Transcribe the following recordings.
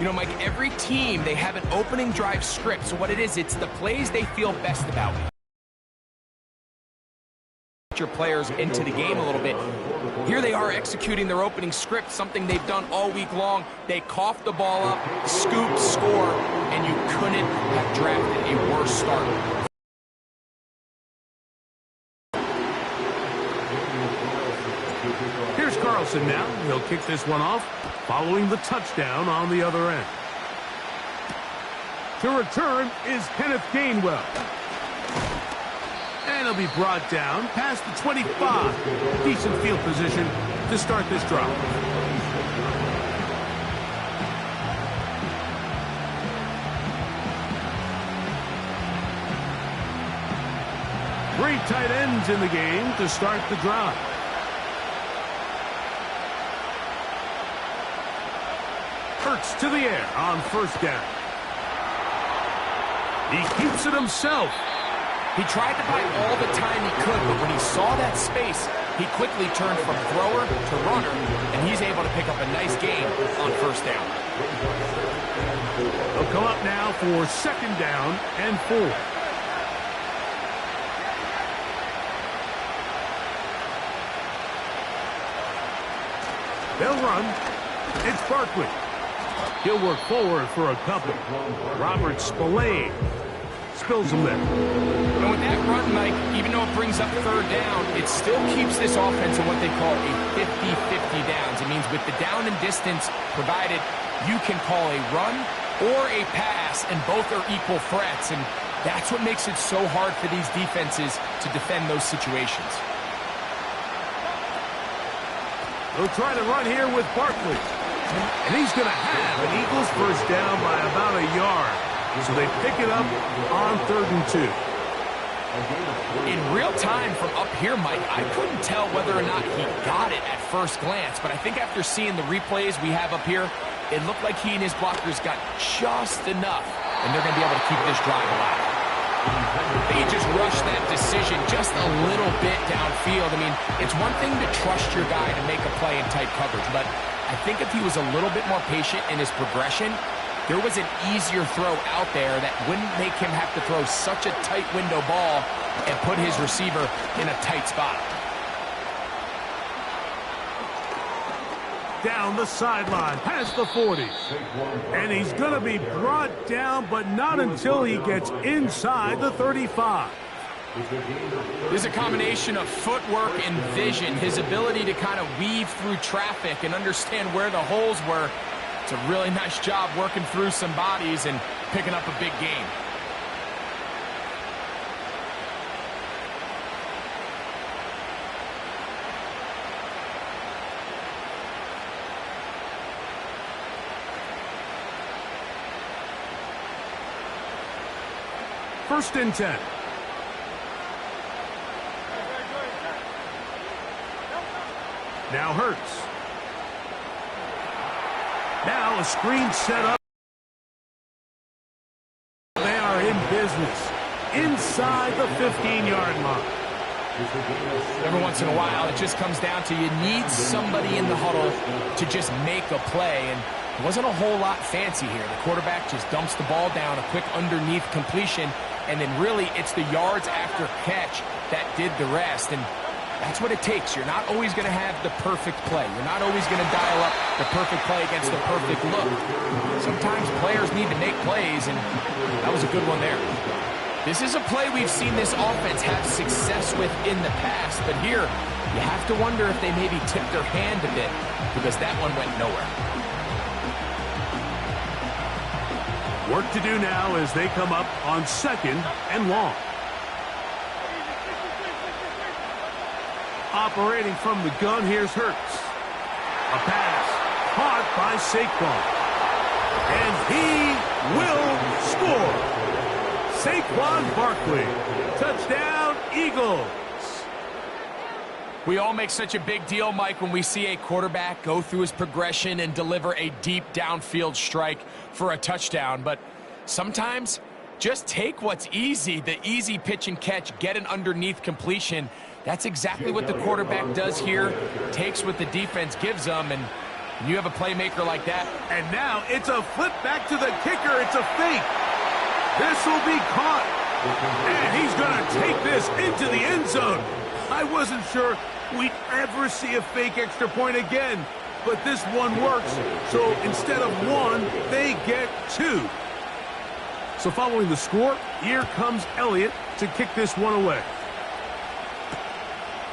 You know, Mike, every team, they have an opening drive script. So what it is, it's the plays they feel best about. Your players into the game a little bit. Here they are executing their opening script, something they've done all week long. They cough the ball up, scoop, score, and you couldn't have drafted a worse start. Here's Carlson now. He'll kick this one off, following the touchdown on the other end. To return is Kenneth Gainwell. And he'll be brought down past the 25. Decent field position to start this drive. Three tight ends in the game to start the drive. Hurts to the air on first down. He keeps it himself. He tried to buy all the time he could, but when he saw that space, he quickly turned from thrower to runner, and he's able to pick up a nice gain on first down. They'll come up now for second down and 4. They'll run. It's Barkley. He'll work forward for a couple. Robert Spillane spills him there. And with that run, Mike, even though it brings up third down, it still keeps this offense in what they call a 50-50 downs. It means with the down and distance provided, you can call a run or a pass, and both are equal threats. And that's what makes it so hard for these defenses to defend those situations. They'll try to run here with Barkley. And he's going to have an Eagles first down by about a yard. So they pick it up on 3rd and 2. In real time from up here, Mike, I couldn't tell whether or not he got it at first glance. But I think after seeing the replays we have up here, it looked like he and his blockers got just enough. And they're going to be able to keep this drive alive. They just rushed that decision just a little bit downfield. I mean, it's one thing to trust your guy to make a play in tight coverage, but I think if he was a little bit more patient in his progression, there was an easier throw out there that wouldn't make him have to throw such a tight window ball and put his receiver in a tight spot. Down the sideline, past the 40. And he's going to be brought down, but not until he gets inside the 35. There's a combination of footwork and vision, his ability to kind of weave through traffic and understand where the holes were. It's a really nice job working through some bodies and picking up a big gain. First and 10. Now Hurts. Now a screen set up. They are in business inside the 15-yard line. Every once in a while, it just comes down to you need somebody in the huddle to just make a play, and it wasn't a whole lot fancy here. The quarterback just dumps the ball down, a quick underneath completion, and then really it's the yards after catch that did the rest. And that's what it takes. You're not always going to have the perfect play. You're not always going to dial up the perfect play against the perfect look. Sometimes players need to make plays, and that was a good one there. This is a play we've seen this offense have success with in the past, but here you have to wonder if they maybe tipped their hand a bit because that one went nowhere. Work to do now as they come up on 2nd and long. Operating from the gun, here's Hurts. A pass caught by Saquon. And he will score. Saquon Barkley. Touchdown, Eagles. We all make such a big deal, Mike, when we see a quarterback go through his progression and deliver a deep downfield strike for a touchdown. But sometimes just take what's easy, the easy pitch and catch, get an underneath completion. That's exactly what the quarterback does here, takes what the defense gives them, and When you have a playmaker like that. And now it's a flip back to the kicker. It's a fake. This will be caught. And he's going to take this into the end zone. I wasn't sure we'd ever see a fake extra point again, but this one works. So instead of one, they get two. So following the score, here comes Elliott to kick this one away.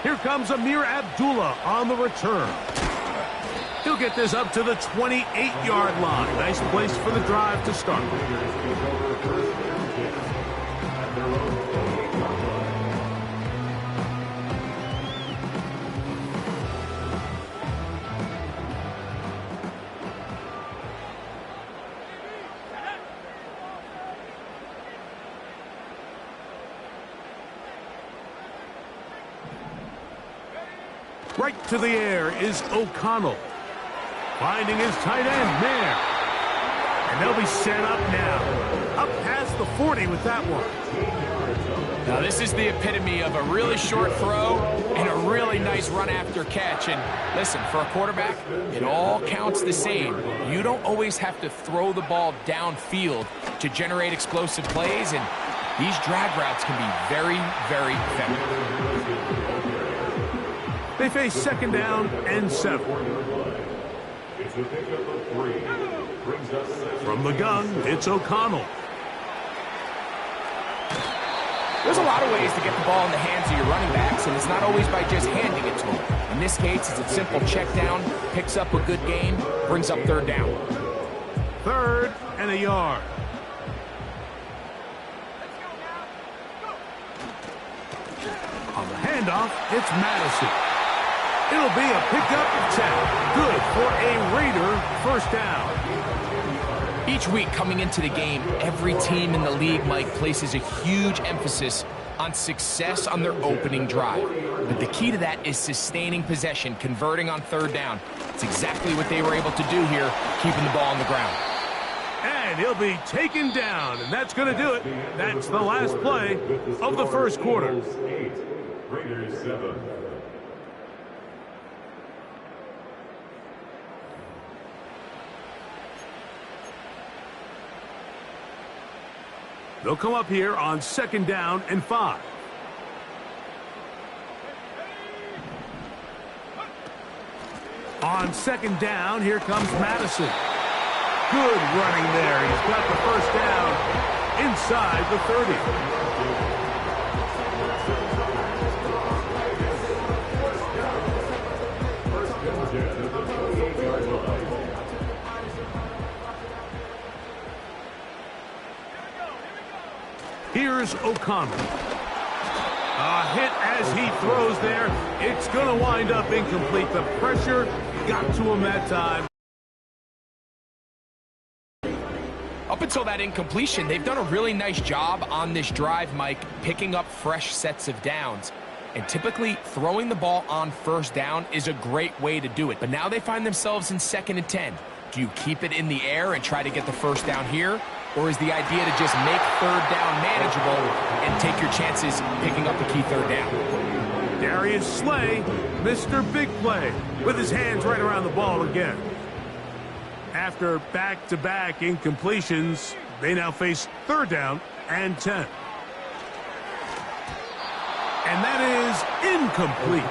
Here comes Amir Abdullah on the return. He'll get this up to the 28-yard line. Nice place for the drive to start. Right to the air is O'Connell. Finding his tight end, Mayer. And they'll be set up now. Up past the 40 with that one. Now this is the epitome of a really short throw and a really nice run after catch. And listen, for a quarterback, it all counts the same. You don't always have to throw the ball downfield to generate explosive plays, and these drag routes can be very, very effective. They face second down and 7. From the gun, it's O'Connell. There's a lot of ways to get the ball in the hands of your running backs, and it's not always by just handing it to them. In this case, it's a simple check down, picks up a good gain, brings up third down. 3rd and a yard. On the handoff, it's Madison. It'll be a pickup of 10. Good for a Raider first down. Each week coming into the game, every team in the league, Mike, places a huge emphasis on success on their opening drive. But the key to that is sustaining possession, converting on third down. It's exactly what they were able to do here, keeping the ball on the ground. And he'll be taken down, and that's going to do it. That's the last play of the first quarter. Raiders 7. They'll come up here on second down and 5. On second down, here comes Madison. Good running there. He's got the first down inside the 30. Here's O'Connell. A hit as he throws there. It's going to wind up incomplete. The pressure got to him that time. Up until that incompletion, they've done a really nice job on this drive, Mike, picking up fresh sets of downs. And typically, throwing the ball on first down is a great way to do it. But now they find themselves in 2nd and 10. Do you keep it in the air and try to get the first down here? Or is the idea to just make third down manageable and take your chances picking up the key third down? Darius Slay, Mr. Big Play, with his hands right around the ball again. After back-to-back incompletions, they now face 3rd down and 10. And that is incomplete.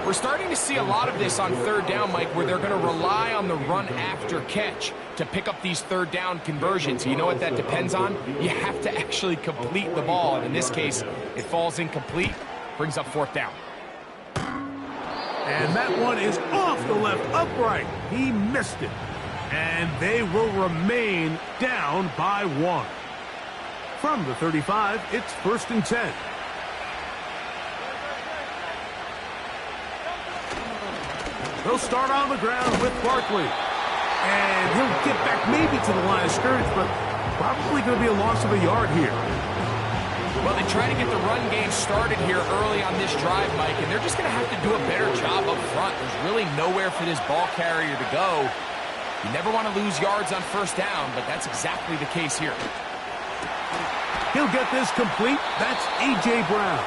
We're starting to see a lot of this on 3rd down, Mike, where they're going to rely on the run after catch to pick up these 3rd down conversions. You know what that depends on? You have to actually complete the ball. And in this case, it falls incomplete, brings up 4th down. And that one is off the left upright. He missed it. And they will remain down by 1. From the 35, it's 1st and 10. He'll start on the ground with Barkley. And he'll get back maybe to the line of scrimmage, but probably going to be a loss of a yard here. Well, they try to get the run game started here early on this drive, Mike, and they're just going to have to do a better job up front. There's really nowhere for this ball carrier to go. You never want to lose yards on first down, but that's exactly the case here. He'll get this complete. That's A.J. Brown.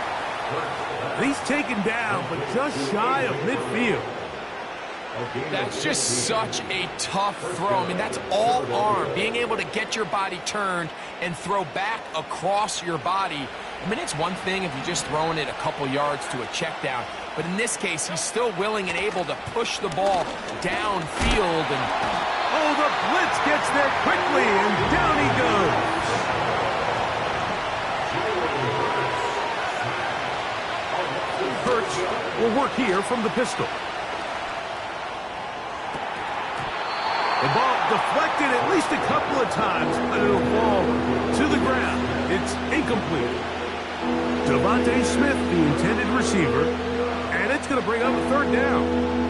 And he's taken down, but just shy of midfield. That's just such a tough throw. I mean, that's all arm. Being able to get your body turned and throw back across your body. I mean, it's one thing if you're just throwing it a couple yards to a check down. But in this case, he's still willing and able to push the ball downfield. And oh, the blitz gets there quickly, and down he goes. Hurts will work here from the pistol. The ball deflected at least a couple of times, but it'll fall to the ground. It's incomplete. Devontae Smith, the intended receiver, and it's going to bring up a third down.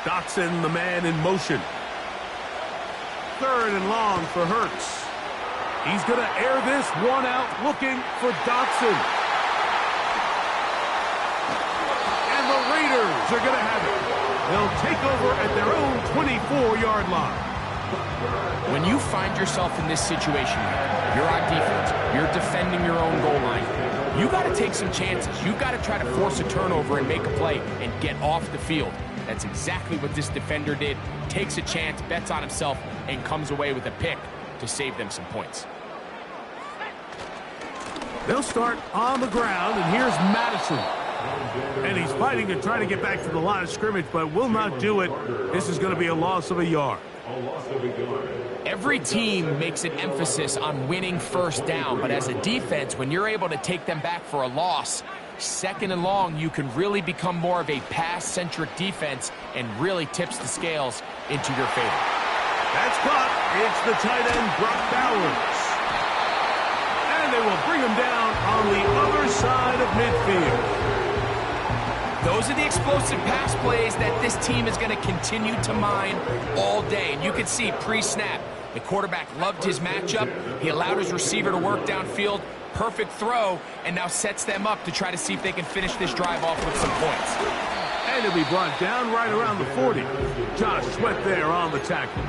Dotson, the man in motion. Third and long for Hurts. He's going to air this one out, looking for Dotson. And the Raiders are going to have it. They'll take over at their own 24-yard line. When you find yourself in this situation, you're on defense, you're defending your own goal line, you got to take some chances. You got to try to force a turnover and make a play and get off the field. That's exactly what this defender did. Takes a chance, bets on himself, and comes away with a pick to save them some points. They'll start on the ground, and here's Madison. And he's fighting and trying to get back to the line of scrimmage, but will not do it. This is going to be a loss of a yard. Every team makes an emphasis on winning first down, but as a defense, when you're able to take them back for a loss, second and long, you can really become more of a pass-centric defense and really tips the scales into your favor. That's caught. It's the tight end, Brock Bowers. And they will bring him down on the other side of midfield. Those are the explosive pass plays that this team is going to continue to mine all day. And you can see pre-snap, the quarterback loved his matchup. He allowed his receiver to work downfield. Perfect throw, and now sets them up to try to see if they can finish this drive off with some points. And he'll be brought down right around the 40. Josh Sweat there on the tackle.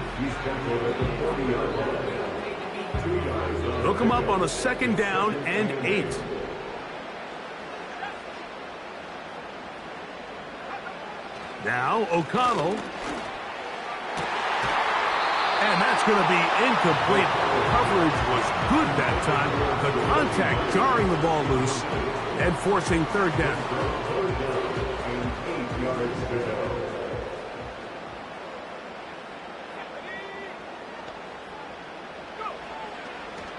Hook him up on a second down and 8. Now O'Connell. And that's going to be incomplete. Coverage was good that time. The contact jarring the ball loose and forcing third down.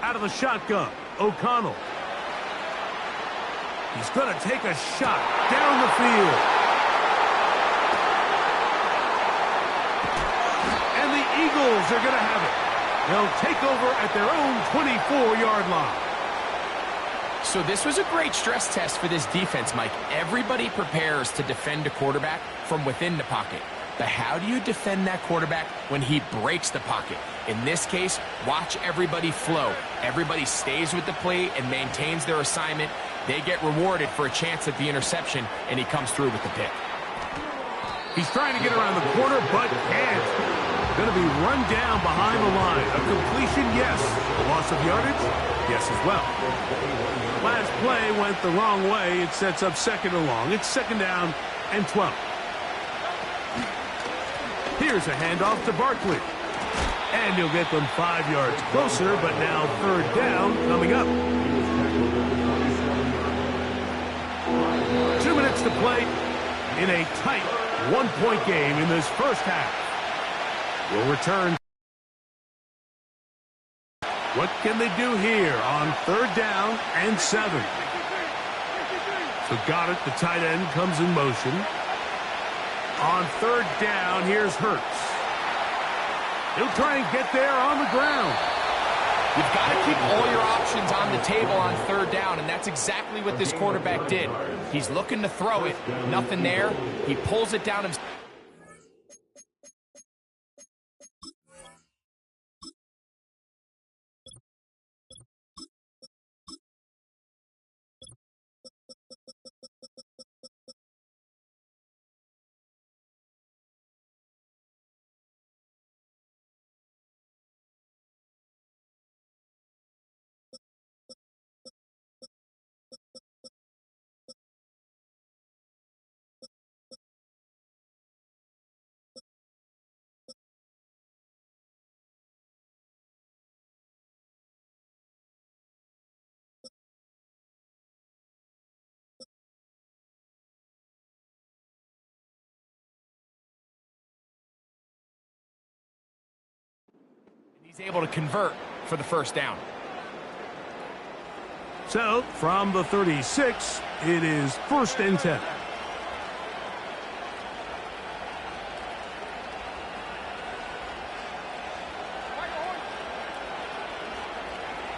Out of the shotgun, O'Connell. He's going to take a shot down the field. Eagles are going to have it. They'll take over at their own 24-yard line. So this was a great stress test for this defense, Mike. Everybody prepares to defend a quarterback from within the pocket. But how do you defend that quarterback when he breaks the pocket? In this case, watch everybody flow. Everybody stays with the play and maintains their assignment. They get rewarded for a chance at the interception, and he comes through with the pick. He's trying to get around the corner, but can't. Going to be run down behind the line. A completion, yes. A loss of yardage, yes as well. Last play went the wrong way. It sets up second and long. It's second down and 12. Here's a handoff to Barkley. And he'll get them 5 yards closer, but now third down coming up. 2 minutes to play in a tight one-point game in this first half. Will return. What can they do here on third down and 7? So got it. The tight end comes in motion. On third down, here's Hurts. He'll try and get there on the ground. You've got to keep all your options on the table on third down, and that's exactly what this quarterback did. He's looking to throw it. Nothing there. He pulls it down himself. He's able to convert for the first down. So, from the 36, it is 1st and 10.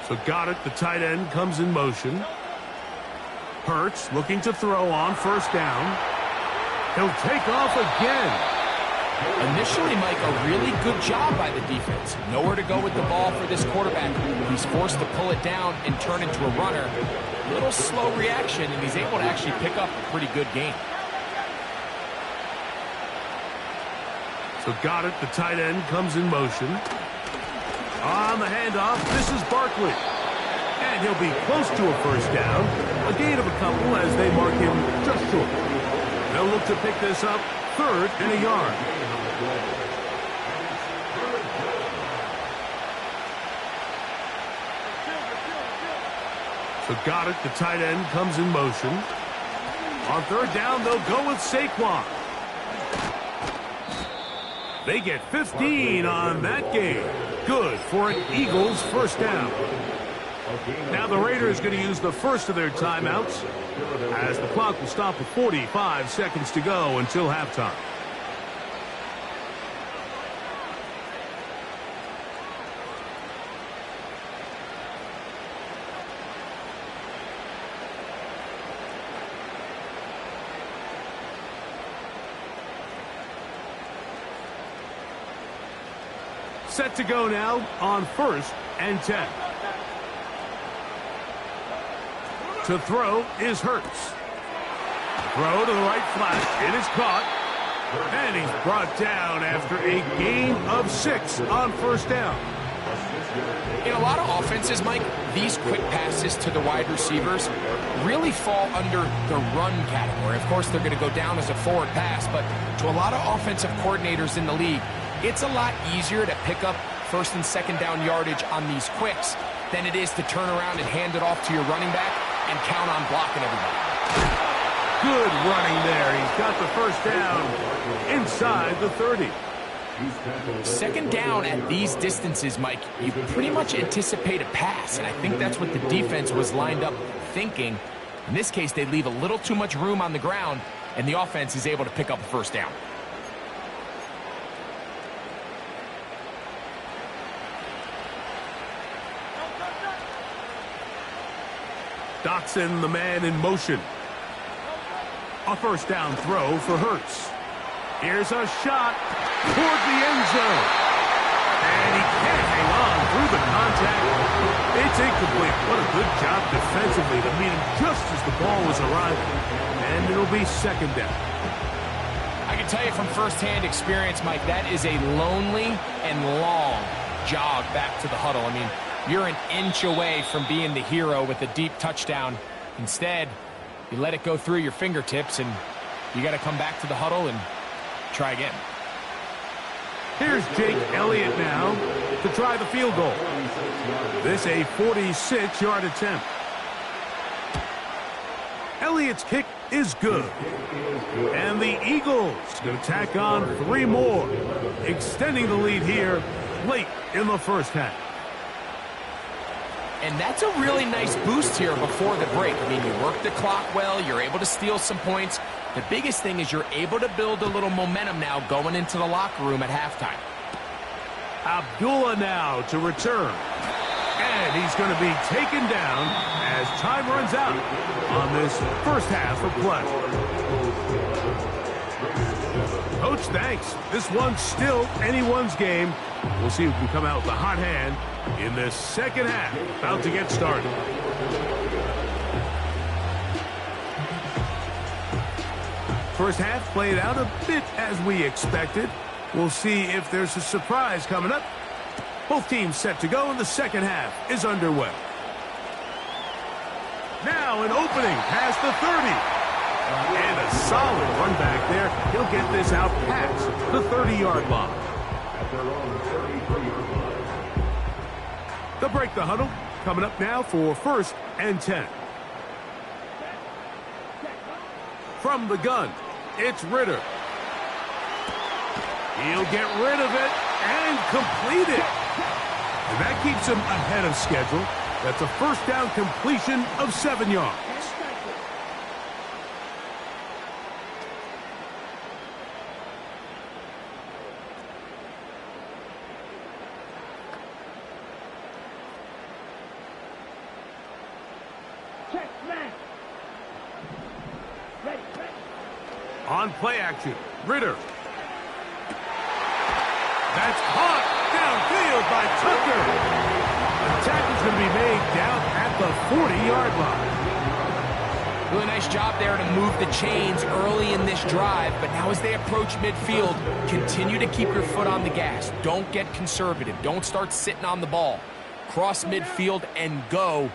So got it, the tight end comes in motion. Hurts looking to throw on 1st down. He'll take off again. Initially, Mike, a really good job by the defense. Nowhere to go with the ball for this quarterback. He's forced to pull it down and turn into a runner. A little slow reaction, and he's able to actually pick up a pretty good game. So got it, the tight end comes in motion. On the handoff, this is Barkley. And he'll be close to a 1st down. A gain of a couple as they mark him just short. They'll look to pick this up 3rd and a yard. So got it, the tight end comes in motion. On 3rd down, they'll go with Saquon. They get 15 on that game. Good for an Eagles 1st down. Now the Raiders going to use the first of their timeouts as the clock will stop with 45 seconds to go until halftime. Set to go now on 1st and 10. To throw is Hurts. Throw to the right flat. It is caught. And he's brought down after a gain of 6 on 1st down. In a lot of offenses, Mike, these quick passes to the wide receivers really fall under the run category. Of course, they're going to go down as a forward pass, but to a lot of offensive coordinators in the league, it's a lot easier to pick up 1st and 2nd down yardage on these quicks than it is to turn around and hand it off to your running back and count on blocking everybody. Good running there. He's got the 1st down inside the 30. 2nd down at these distances, Mike, you pretty much anticipate a pass, and I think that's what the defense was lined up thinking. In this case, they leave a little too much room on the ground, and the offense is able to pick up a 1st down. Dotson, the man in motion. A 1st down throw for Hurts. Here's a shot toward the end zone. And he can't hang on through the contact. It's incomplete. What a good job defensively to meet him just as the ball was arriving. And it'll be 2nd down. I can tell you from firsthand experience, Mike, that is a lonely and long jog back to the huddle. I mean, you're an inch away from being the hero with a deep touchdown. Instead, you let it go through your fingertips, and you got to come back to the huddle and try again. Here's Jake Elliott now to try the field goal. This a 46-yard attempt. Elliott's kick is good. And the Eagles going to tack on 3 more, extending the lead here late in the 1st half. And that's a really nice boost here before the break. I mean, you work the clock well, you're able to steal some points. The biggest thing is you're able to build a little momentum now going into the locker room at halftime. Abdullah now to return. And he's going to be taken down as time runs out on this 1st half of play. Coach, thanks. This one's still anyone's game. We'll see who can come out with a hot hand in this 2nd half. About to get started. First half played out a bit as we expected. We'll see if there's a surprise coming up. Both teams set to go, and the 2nd half is underway. Now an opening past the 30. And a solid run back there. He'll get this out past the 30-yard line. They'll break the huddle. Coming up now for 1st and 10. From the gun, it's Ritter. He'll get rid of it and complete it. And that keeps him ahead of schedule. That's a first down completion of 7 yards. On play action, Ritter. That's caught downfield by Tucker. The tackle's going to be made down at the 40-yard line. Really nice job there to move the chains early in this drive, but now as they approach midfield, continue to keep your foot on the gas. Don't get conservative. Don't start sitting on the ball. Cross midfield and go.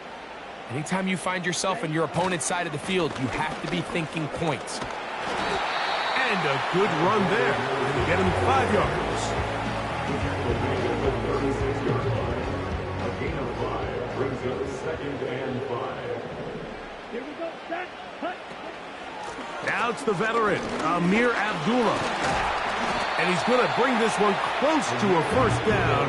Anytime you find yourself on your opponent's side of the field, you have to be thinking points. And a good run there to get him 5 yards. A gain of 5 brings up 2nd and 5. Here we go, set, cut. Now it's the veteran, Amir Abdullah. And he's going to bring this one close to a first down.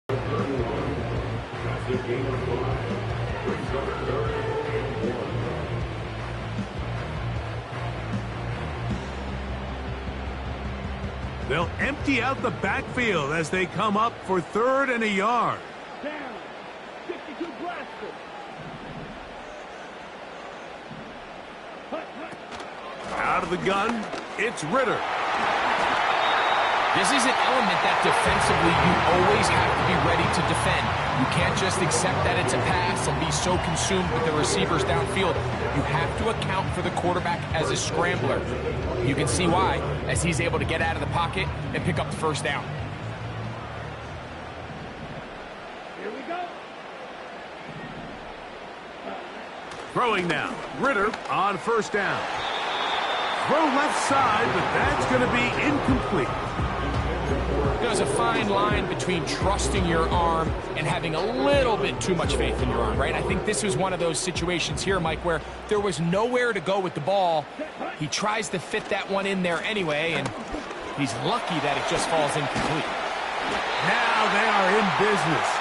That's a gain of 5. Brings up 3rd and 1. They'll empty out the backfield as they come up for 3rd and a yard. Down. 52 blaster. Out of the gun, it's Ritter. This is an element that defensively you always have to be ready to defend. You can't just accept that it's a pass and be so consumed with the receivers downfield. You have to account for the quarterback as a scrambler. You can see why, as he's able to get out of the pocket and pick up the first down. Here we go. Throwing now, Ritter on first down. Throw left side, but that's going to be incomplete. There's a fine line between trusting your arm and having a little bit too much faith in your arm, right? I think this was one of those situations here, Mike, where there was nowhere to go with the ball. He tries to fit that one in there anyway, and he's lucky that it just falls incomplete. Now they are in business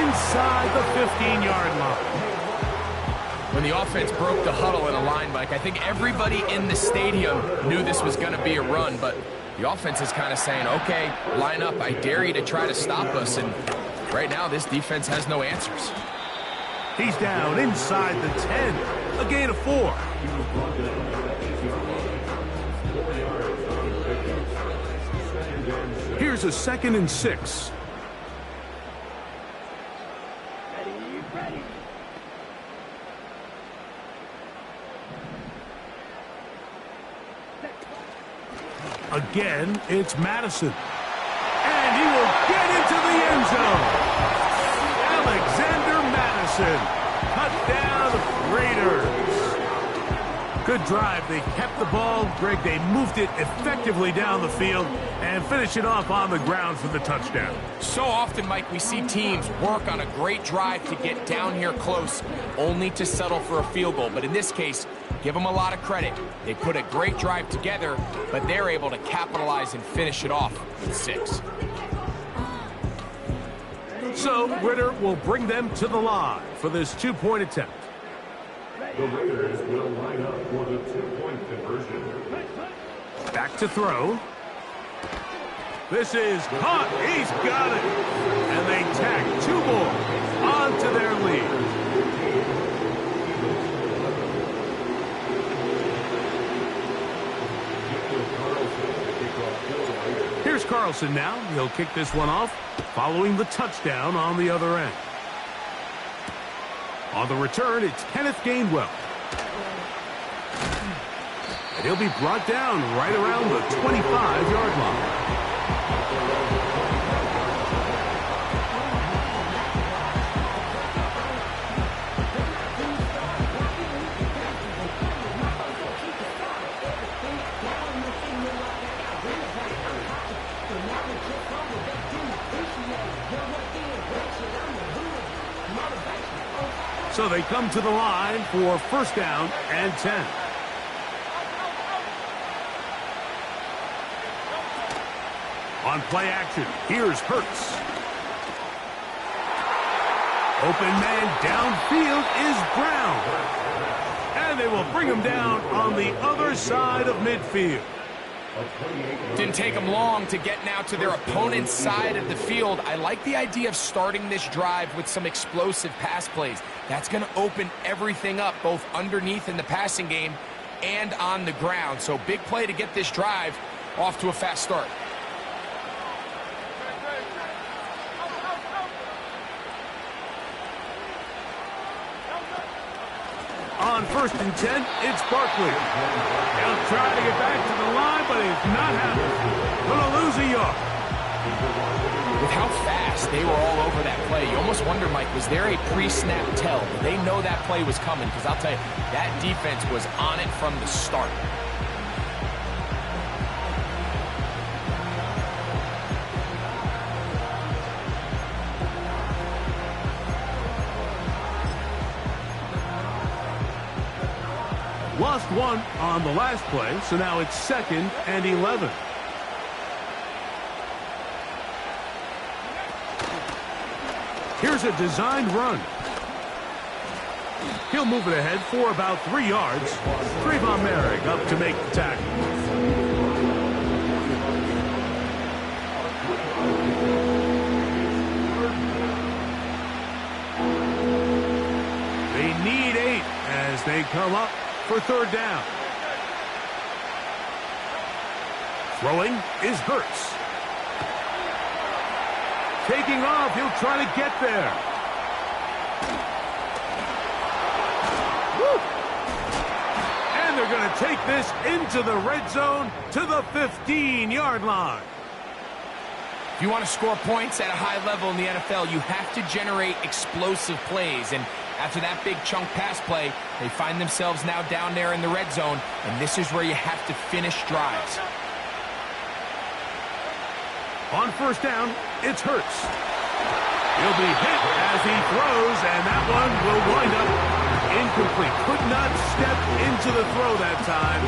inside the 15-yard line. When the offense broke the huddle in a line, Mike, I think everybody in the stadium knew this was going to be a run, but the offense is kind of saying, okay, line up. I dare you to try to stop us. And right now, this defense has no answers. He's down inside the 10. A gain of 4. Here's a 2nd and 6. Ready. Again, it's Madison. And he will get into the end zone. Alexander Madison. Touchdown, Raiders. Good drive. They kept the ball. Greg, they moved it effectively down the field and finish it off on the ground for the touchdown. So often, Mike, we see teams work on a great drive to get down here close, only to settle for a field goal. But in this case, give them a lot of credit. They put a great drive together, but they're able to capitalize and finish it off with 6. So Ritter will bring them to the line for this 2-point attempt. The Raiders will line up for the 2-point conversion. Back to throw. This is caught. He's got it. And they tack 2 more onto their lead. Here's Carlson now. He'll kick this one off, following the touchdown on the other end. On the return, it's Kenneth Gainwell. And he'll be brought down right around the 25-yard line. So they come to the line for first down and 10. On play action, here's Hurts. Open man downfield is Brown. And they will bring him down on the other side of midfield. Didn't take them long to get now to their opponent's side of the field. I like the idea of starting this drive with some explosive pass plays. That's going to open everything up, both underneath in the passing game and on the ground. So big play to get this drive off to a fast start. On 1st and 10, it's Barkley. He'll try to get back to the line, but it's not happening. Gonna lose a yard. With how fast they were all over that play, you almost wonder, Mike, was there a pre-snap tell? Did they know that play was coming? Because I'll tell you, that defense was on it from the start. Lost one on the last play, so now it's 2nd and 11. Here's a designed run. He'll move it ahead for about 3 yards. Trayvon Merrick up to make the tackle. They need 8 as they come up for 3rd down. Throwing is Hurts. Taking off, he'll try to get there. Woo! And they're going to take this into the red zone to the 15-yard line. If you want to score points at a high level in the NFL, you have to generate explosive plays. And after that big chunk pass play, they find themselves now down there in the red zone, and this is where you have to finish drives. On 1st down, it's Hurts. He'll be hit as he throws, and that one will wind up incomplete. Could not step into the throw that time.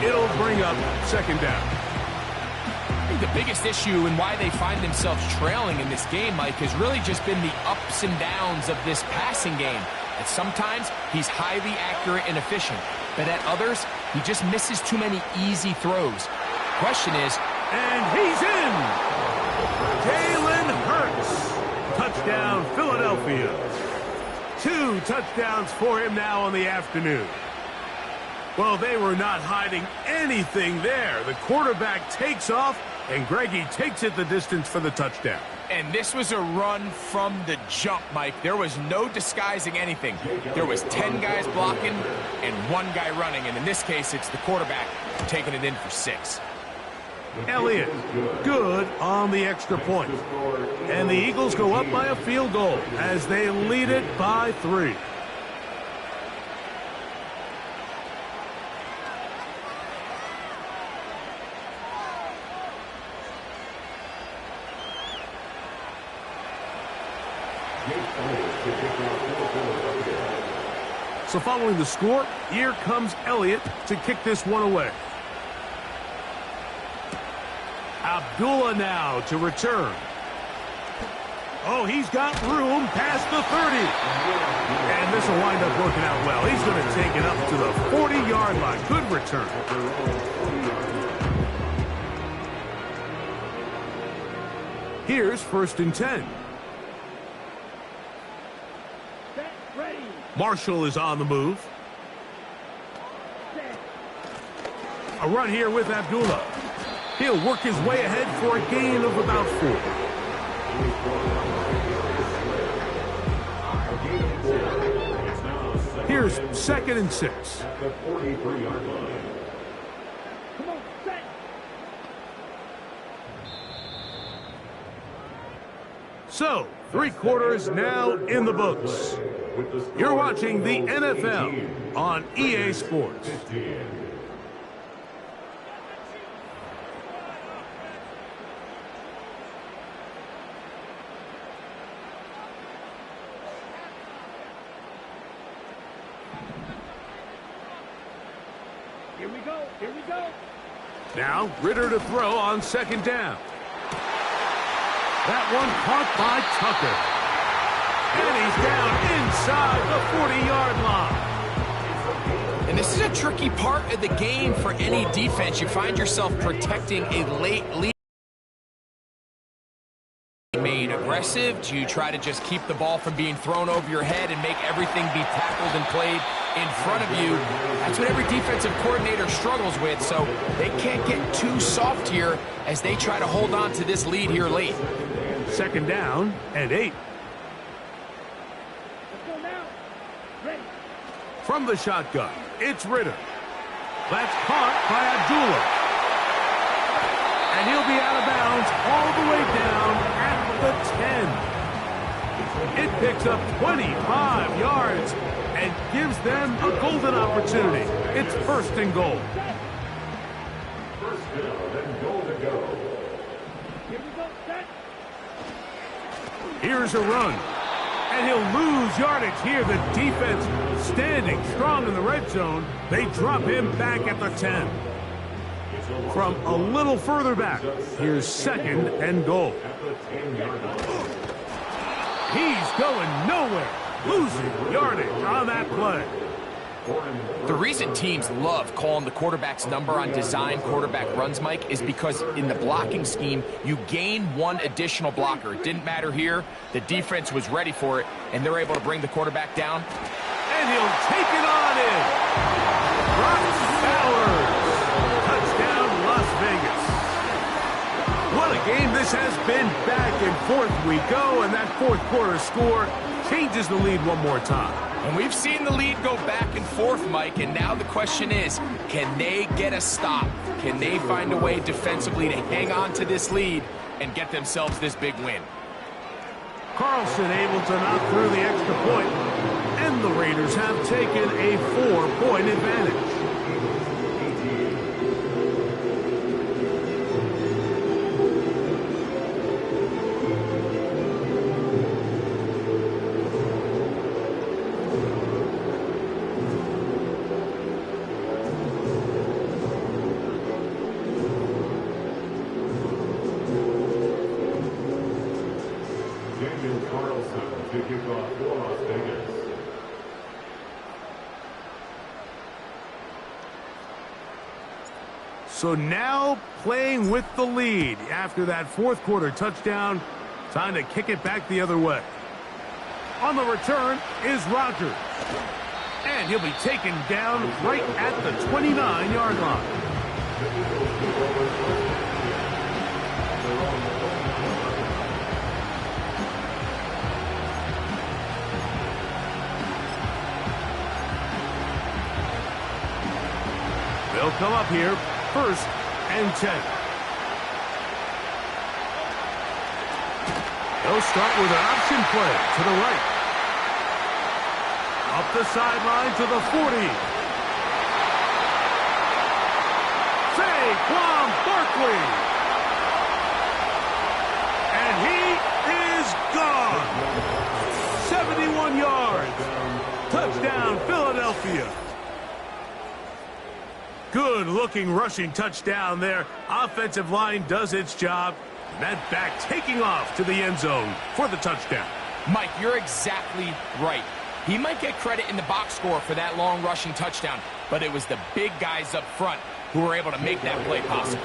It'll bring up 2nd down. I think the biggest issue and why they find themselves trailing in this game, Mike, has really just been the ups and downs of this passing game. And sometimes he's highly accurate and efficient, but at others, he just misses too many easy throws. Question is, and he's in! Jalen Hurts. Touchdown, Philadelphia. 2 touchdowns for him now on the afternoon. Well, they were not hiding anything there. The quarterback takes off, and Greggy takes it the distance for the touchdown. And this was a run from the jump, Mike. There was no disguising anything. There was 10 guys blocking and 1 guy running, and in this case, it's the quarterback taking it in for 6. Elliott, good on the extra point. And the Eagles go up by a field goal as they lead it by 3. So following the score, here comes Elliott to kick this one away. Abdullah now to return. Oh, he's got room past the 30. And this will wind up working out well. He's going to take it up to the 40-yard line. Good return. Here's 1st and 10. Set, ready. Marshall is on the move. Set. A run here with Abdullah. He'll work his way ahead for a gain of about 4. Here's 2nd and 6. At the 43-yard line. Come on, set. So, 3 quarters now in the books. You're watching the NFL on EA Sports. Here we go. Here we go. Now, Ritter to throw on 2nd down. That one caught by Tucker. And he's down inside the 40-yard line. And this is a tricky part of the game for any defense. You find yourself protecting a late lead. Remain aggressive? Do you try to just keep the ball from being thrown over your head and make everything be tackled and played in front of you? That's what every defensive coordinator struggles with, so they can't get too soft here as they try to hold on to this lead here late. Second down and 8. Let's go now. Ready. From the shotgun, it's Ritter. That's caught by Abdullah. And he'll be out of bounds all the way down at the 10. It picks up 25 yards and gives them a golden opportunity. It's first and goal. First down and goal to go. Here we go. Set. Here's a run. And he'll lose yardage here. The defense standing strong in the red zone. They drop him back at the 10. From a little further back, here's second and goal. He's going nowhere, losing yardage on that play. The reason teams love calling the quarterback's number on design quarterback runs, Mike, is because in the blocking scheme, you gain one additional blocker. It didn't matter here. The defense was ready for it, and they're able to bring the quarterback down. And he'll take it on in. Brock Bowers. Touchdown, Las Vegas. What a game this has been. Back and forth we go, and that fourth quarter score changes the lead one more time. And we've seen the lead go back and forth, Mike, and now the question is, can they get a stop? Can they find a way defensively to hang on to this lead and get themselves this big win? Carlson able to knock through the extra point, and the Raiders have taken a 4-point advantage. Daniel Carlson to kick off for Las Vegas. So now playing with the lead after that fourth quarter touchdown, time to kick it back the other way. On the return is Rodgers. And he'll be taken down right at the 29-yard line. They'll come up here, first and 10. They'll start with an option play to the right. Up the sideline to the 40. Saquon Barkley. And he is gone. 71 yards. Touchdown, Philadelphia. Good-looking rushing touchdown there. Offensive line does its job. That back taking off to the end zone for the touchdown. Mike, you're exactly right. He might get credit in the box score for that long rushing touchdown, but it was the big guys up front who were able to make that play possible.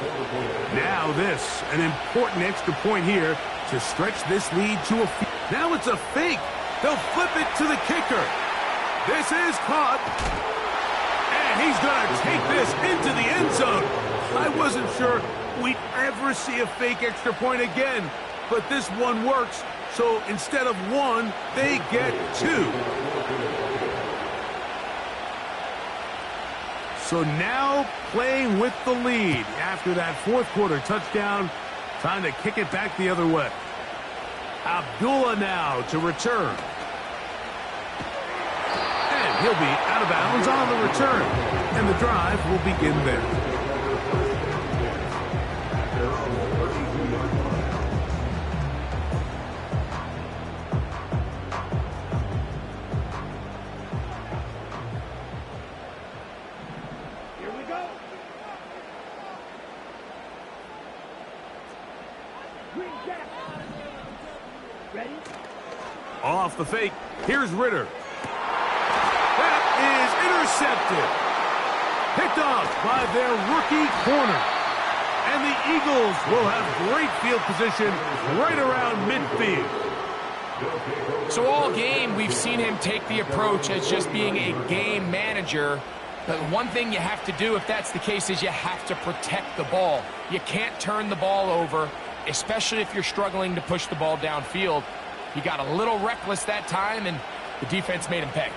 Now this, an important extra point here to stretch this lead to a few. Now it's a fake. They'll flip it to the kicker. This is caught. And he's going to take this into the end zone. I wasn't sure we'd ever see a fake extra point again, but this one works. So instead of one, they get two. So now playing with the lead after that fourth quarter touchdown, time to kick it back the other way. Abdullah now to return. And he'll be out of bounds on the return. And the drive will begin there. Here we go. Green Jack. Ready? Off the fake. Here's Ritter. That is intercepted. Picked off by their rookie corner. And the Eagles will have great field position right around midfield. So all game, we've seen him take the approach as just being a game manager. But one thing you have to do if that's the case is you have to protect the ball. You can't turn the ball over, especially if you're struggling to push the ball downfield. He got a little reckless that time, and the defense made him pay.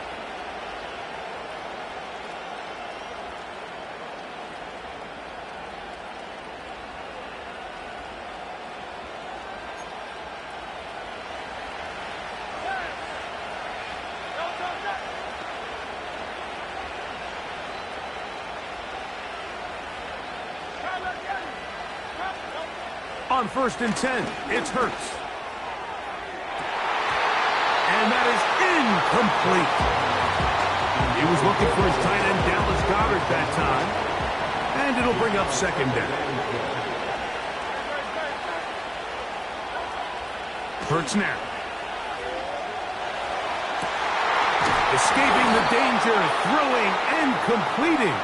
On 1st and 10, it's Hurts. And that is incomplete. He was looking for his tight end, Dallas Goedert, that time. And it'll bring up 2nd down. Hurts now. Escaping the danger, throwing and completing.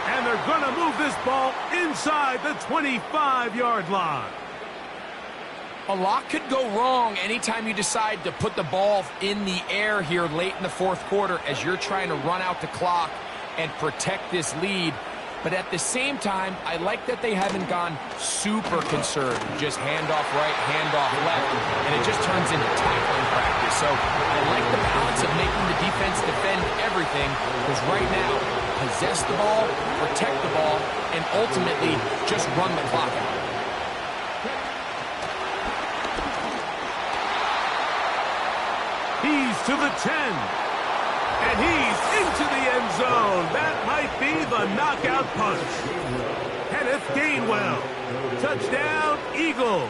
And they're going to move this ball inside the 25-yard line. A lot could go wrong anytime you decide to put the ball in the air here late in the 4th quarter as you're trying to run out the clock and protect this lead. But at the same time, I like that they haven't gone super conservative. Just handoff right, handoff left, and it just turns into tackling practice. So I like the balance of making the defense defend everything, because right now, possess the ball, protect the ball, and ultimately just run the clock out. He's to the 10. And he's into the end zone. That might be the knockout punch. Kenneth Gainwell. Touchdown, Eagles.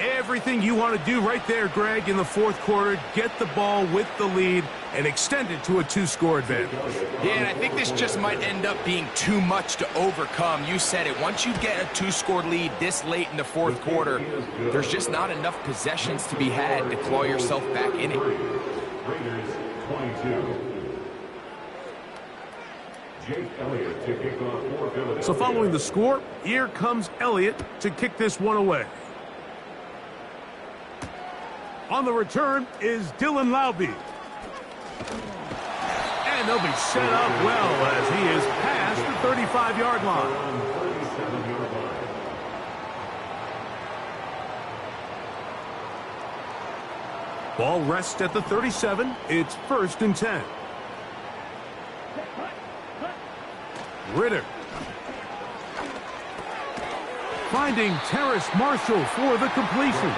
Everything you want to do right there, Greg, in the 4th quarter. Get the ball with the lead and extend it to a 2-score advantage. Yeah, and I think this just might end up being too much to overcome. You said it. Once you get a 2-score lead this late in the 4th quarter, there's just not enough possessions to be had to claw yourself back in it. Raiders 22. Jake Elliott to kick off for Philadelphia. So following the score, here comes Elliott to kick this one away. On the return is Dylan Laube. And they'll be set up well as he is past the 35-yard line. 37-yard line. Ball rests at the 37. It's 1st and 10. Ritter. Finding Terrace Marshall for the completion.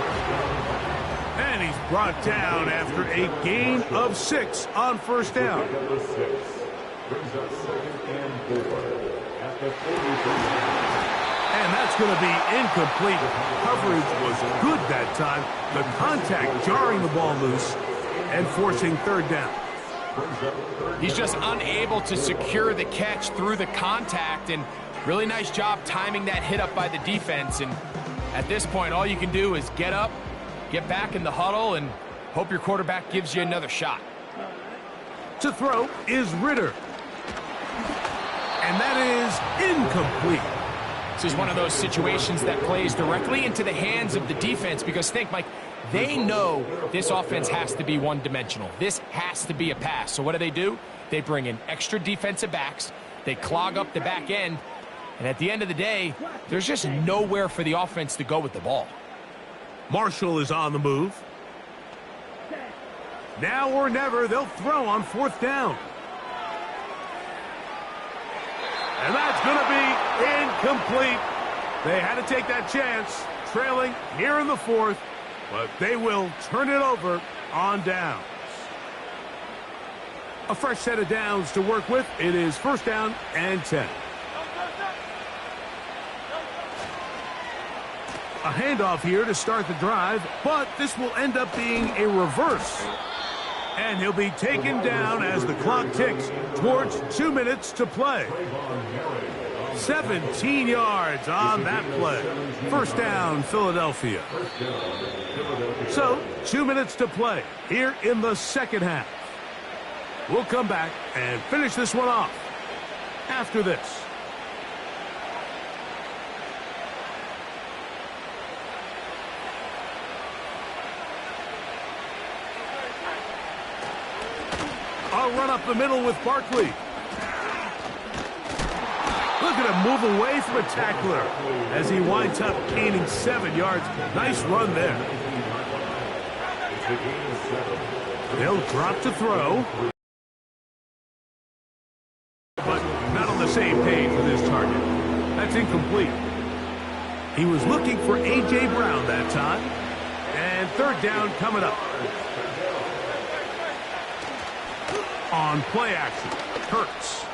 And he's brought down after a gain of 6 on 1st down. Brings up 2nd and 4 at the 43. And that's going to be incomplete. Coverage was good that time. The contact jarring the ball loose and forcing 3rd down. He's just unable to secure the catch through the contact, and really nice job timing that hit up by the defense. And at this point, all you can do is get up, get back in the huddle, and hope your quarterback gives you another shot. To throw is Ritter. And that is incomplete. This is one of those situations that plays directly into the hands of the defense, because think, Mike, they know this offense has to be one-dimensional. This has to be a pass. So what do? They bring in extra defensive backs. They clog up the back end. And at the end of the day, there's just nowhere for the offense to go with the ball. Marshall is on the move. Now or never, they'll throw on 4th down. And that's going to be incomplete. They had to take that chance, trailing here in the 4th, but they will turn it over on downs. A fresh set of downs to work with. It is 1st down and 10. A handoff here to start the drive, but this will end up being a reverse. And he'll be taken down as the clock ticks towards 2 minutes to play. 17 yards on that play. First down, Philadelphia. So, 2 minutes to play here in the second half. We'll come back and finish this one off after this. A run up the middle with Barkley. Look at him move away from a tackler as he winds up gaining 7 yards. Nice run there. They'll drop to throw. But not on the same page with his target. That's incomplete. He was looking for A.J. Brown that time. And third down coming up. On play action, Hurts.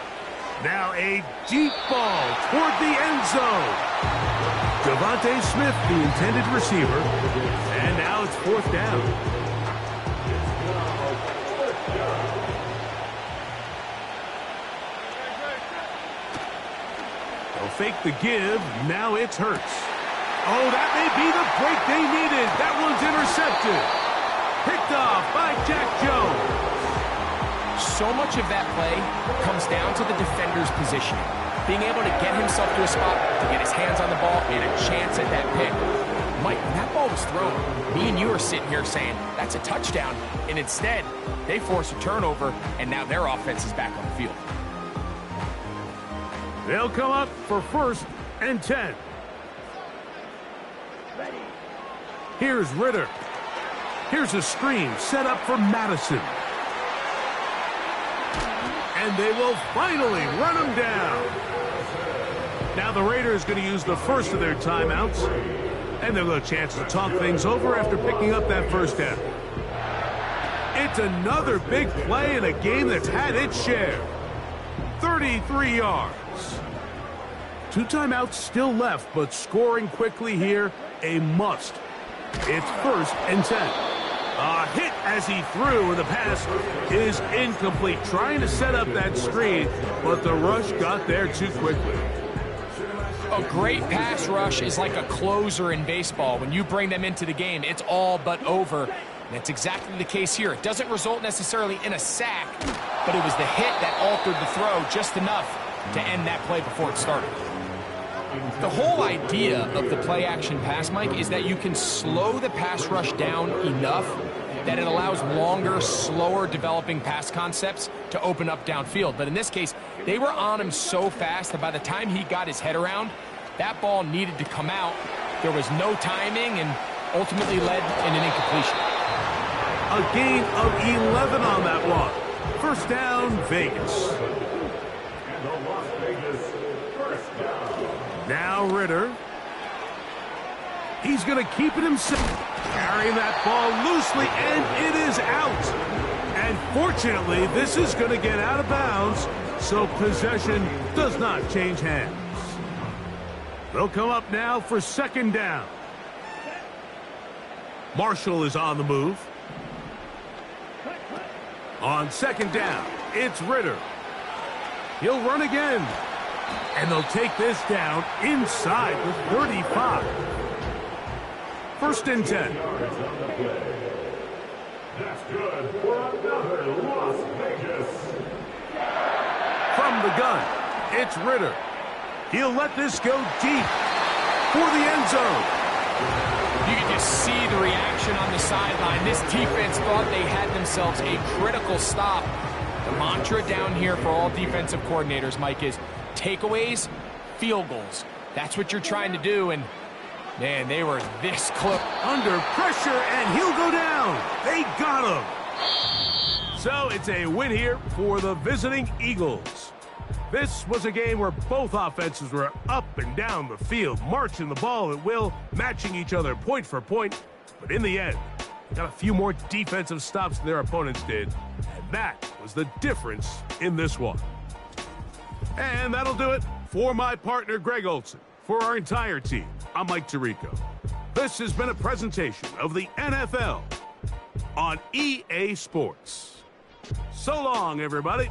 Now a deep ball toward the end zone. Devontae Smith, the intended receiver. And now it's fourth down. They'll fake the give. Now it's Hurts. Oh, that may be the break they needed. That one's intercepted. Picked off by Jack Jones. So much of that play comes down to the defender's positioning. Being able to get himself to a spot, to get his hands on the ball, and a chance at that pick. Mike, when that ball was thrown, me and you are sitting here saying, that's a touchdown. And instead, they force a turnover, and now their offense is back on the field. They'll come up for 1st and 10. Here's Ritter. Here's a screen set up for Madison. And they will finally run him down. Now the Raiders going to use the first of their timeouts. And they'll get a chance to talk things over after picking up that first down. It's another big play in a game that's had its share. 33 yards. 2 timeouts still left, but scoring quickly here, a must. It's 1st and 10. A hit as he threw, and the pass is incomplete. Trying to set up that screen, but the rush got there too quickly. A great pass rush is like a closer in baseball. When you bring them into the game, it's all but over. And that's exactly the case here. It doesn't result necessarily in a sack, but it was the hit that altered the throw just enough to end that play before it started. The whole idea of the play-action pass, Mike, is that you can slow the pass rush down enough that it allows longer, slower developing pass concepts to open up downfield. But in this case, they were on him so fast that by the time he got his head around, that ball needed to come out. There was no timing and ultimately led in an incompletion. A gain of 11 on that one. First down, Vegas. Now Ritter. He's going to keep it himself. Carrying that ball loosely, and it is out. And fortunately, this is going to get out of bounds, so possession does not change hands. They'll come up now for 2nd down. Marshall is on the move. On 2nd down, it's Ritter. He'll run again. And they'll take this down inside the 35. 1st and 10. That's good for another Las Vegas. From the gun, it's Ritter. He'll let this go deep for the end zone. You can just see the reaction on the sideline. This defense thought they had themselves a critical stop. The mantra down here for all defensive coordinators, Mike, is takeaways, field goals. That's what you're trying to do, and man, they were this close. Under pressure, and he'll go down. They got him. So it's a win here for the visiting Eagles. This was a game where both offenses were up and down the field, marching the ball at will, matching each other point for point. But in the end, they got a few more defensive stops than their opponents did, and that was the difference in this one. And that'll do it for my partner, Greg Olson. For our entire team, I'm Mike Tirico. This has been a presentation of the NFL on EA Sports. So long, everybody.